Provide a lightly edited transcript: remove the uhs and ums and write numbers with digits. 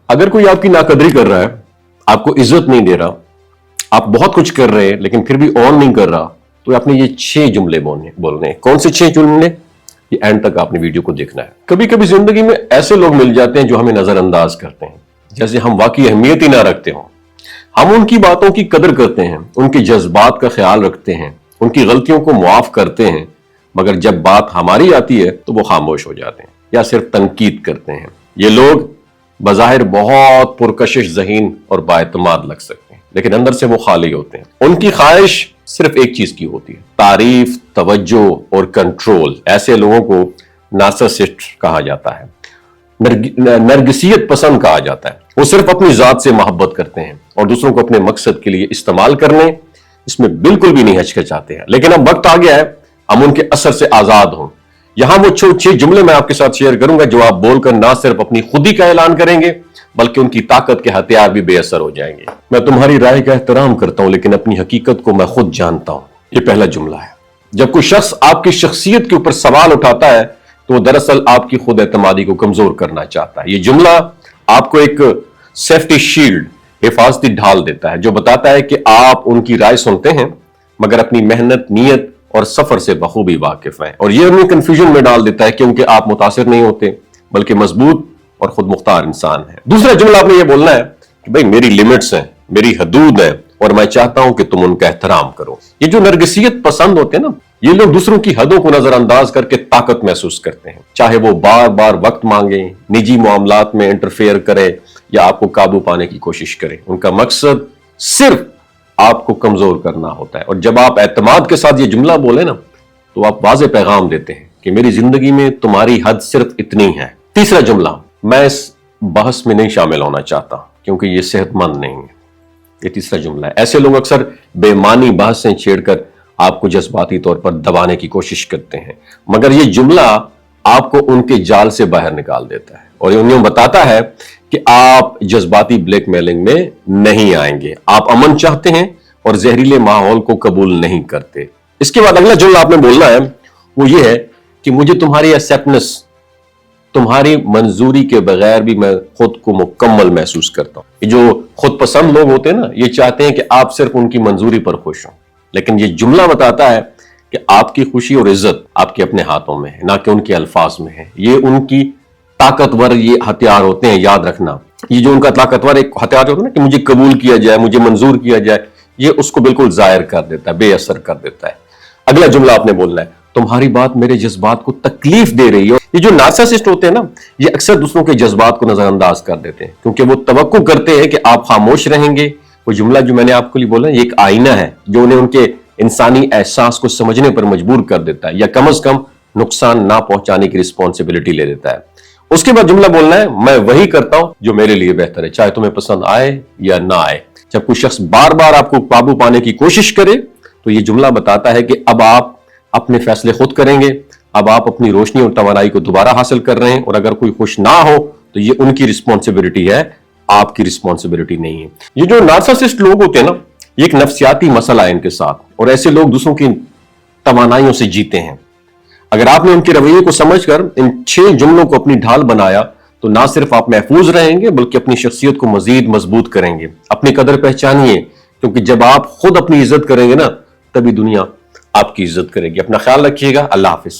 अगर कोई आपकी नाकदरी कर रहा है, आपको इज्जत नहीं दे रहा, आप बहुत कुछ कर रहे हैं लेकिन फिर भी ऑन नहीं कर रहा, तो आपने ये 6 जुमले बोलने हैं। कौन से 6 जुमले? ये एंड तक आपने वीडियो को देखना है। कभी कभी जिंदगी में ऐसे लोग मिल जाते हैं जो हमें नजरअंदाज करते हैं, जैसे हम वाकई अहमियत ही ना रखते हों। हम उनकी बातों की कदर करते हैं, उनके जज्बात का ख्याल रखते हैं, उनकी गलतियों को मुआफ करते हैं, मगर जब बात हमारी आती है तो वो खामोश हो जाते हैं या सिर्फ तनकीद करते हैं। ये लोग बज़ाहिर बहुत पुरकशिश ज़हीन और बाएतमाद लग सकते हैं, लेकिन अंदर से वो खाली होते हैं। उनकी ख्वाहिश सिर्फ एक चीज की होती है, तारीफ, तवज्जो और कंट्रोल। ऐसे लोगों को नार्सिसिस्ट कहा जाता है, नरगिसियत पसंद कहा जाता है। वो सिर्फ अपनी जात से मोहब्बत करते हैं और दूसरों को अपने मकसद के लिए इस्तेमाल करने इसमें बिल्कुल भी नहीं हिचकिचाते हैं। लेकिन अब वक्त आ गया है हम उनके असर से आजाद हों। यहां वो 6 जुमले मैं आपके साथ शेयर करूंगा जो आप बोलकर ना सिर्फ अपनी खुदी का ऐलान करेंगे बल्कि उनकी ताकत के हथियार भी बेअसर हो जाएंगे। मैं तुम्हारी राय का एहतराम करता हूं लेकिन अपनी हकीकत को मैं खुद जानता हूं। ये पहला जुमला है। जब कोई शख्स आपकी शख्सियत के ऊपर सवाल उठाता है तो वो दरअसल आपकी खुद एतमादी को कमजोर करना चाहता है। ये जुमला आपको एक सेफ्टी शील्ड, हिफाजती ढाल देता है जो बताता है कि आप उनकी राय सुनते हैं मगर अपनी मेहनत, नीयत और सफर से बखूबी वाकिफ हैं। और ये उन्हें कंफ्यूजन में डाल देता है क्योंकि आप मुतासिर नहीं होते बल्कि मजबूत और खुद मुख्तार इंसान है। दूसरा जुमला आपने ये बोलना है कि भाई मेरी लिमिट्स हैं, मेरी हदूद है और मैं चाहता हूं कि तुम उनका एहतराम करो। ये जो नरगिसियत पसंद होते हैं ना, ये लोग दूसरों की हदों को नजरअंदाज करके ताकत महसूस करते हैं, चाहे वो बार बार वक्त मांगे, निजी मामलात में इंटरफेयर करे या आपको काबू पाने की कोशिश करे। उनका मकसद सिर्फ आपको कमजोर करना होता है। और जब आप एतमाद के साथ ये जुमला बोले ना तो आप वाज़े पैगाम देते हैं कि मेरी जिंदगी में तुम्हारी हद सिर्फ इतनी है। तीसरा जुमला, मैं इस बहस में नहीं शामिल होना चाहता क्योंकि ये सेहतमंद नहीं है। ये तीसरा जुमला है। ऐसे लोग अक्सर बेमानी बहसें छेड़कर आपको जज्बाती तौर पर दबाने की कोशिश करते हैं, मगर ये जुमला आपको उनके जाल से बाहर निकाल देता है और ये उन्हें बताता है कि आप जज्बाती ब्लैकमेलिंग में नहीं आएंगे। आप अमन चाहते हैं और जहरीले माहौल को कबूल नहीं करते। इसके बाद अगला जुमला आपने बोलना है वो ये है कि मुझे तुम्हारी एक्सेप्टेंस, तुम्हारी मंजूरी के बगैर भी मैं खुद को मुकम्मल महसूस करता हूं। ये जो खुद पसंद लोग होते हैं ना, ये चाहते हैं कि आप सिर्फ उनकी मंजूरी पर खुश हो, लेकिन ये जुमला बताता है कि आपकी खुशी और इज्जत आपके अपने हाथों में है, ना कि उनके अल्फाज में है। ये उनकी ताकतवर ये हथियार होते हैं, याद रखना। ये जो उनका ताकतवर एक हथियार होता है ना कि मुझे कबूल किया जाए, मुझे मंजूर किया जाए, ये उसको बिल्कुल जाहिर कर देता है, बेअसर कर देता है। अगला जुमला आपने बोलना है, तुम्हारी बात मेरे जज्बात को तकलीफ दे रही है। ये जो नार्सिसिस्ट होते हैं ना, ये अक्सर दूसरों के जज्बात को नजरअंदाज कर देते हैं क्योंकि वो तवक्को करते हैं कि आप खामोश रहेंगे। वो जुमला जो मैंने आपके लिए बोला, ये एक आईना है जो उन्हें उनके इंसानी एहसास को समझने पर मजबूर कर देता है या कम से कम नुकसान ना पहुंचाने की रिस्पॉन्सिबिलिटी ले देता है। उसके बाद जुमला बोलना है, मैं वही करता हूं जो मेरे लिए बेहतर है, चाहे तुम्हें पसंद आए या ना आए। जब कोई शख्स बार बार आपको काबू पाने की कोशिश करे तो ये जुमला बताता है कि अब आप अपने फैसले खुद करेंगे, अब आप अपनी रोशनी और तवानाई को दोबारा हासिल कर रहे हैं और अगर कोई खुश ना हो तो ये उनकी रिस्पॉन्सिबिलिटी है, आपकी रिस्पॉन्सिबिलिटी नहीं है। ये जो नार्सिसिस्ट लोग होते हैं ना, ये एक नफ्सियाती मसला है इनके साथ और ऐसे लोग दूसरों की तवानाइयों से जीते हैं। अगर आपने उनके रवैये को समझकर इन 6 जुमलों को अपनी ढाल बनाया तो ना सिर्फ आप महफूज रहेंगे बल्कि अपनी शख्सियत को मजीद मजबूत करेंगे। अपनी कदर पहचानिए क्योंकि जब आप खुद अपनी इज्जत करेंगे ना तभी दुनिया आपकी इज्जत करेगी। अपना ख्याल रखिएगा। अल्लाह हाफिज।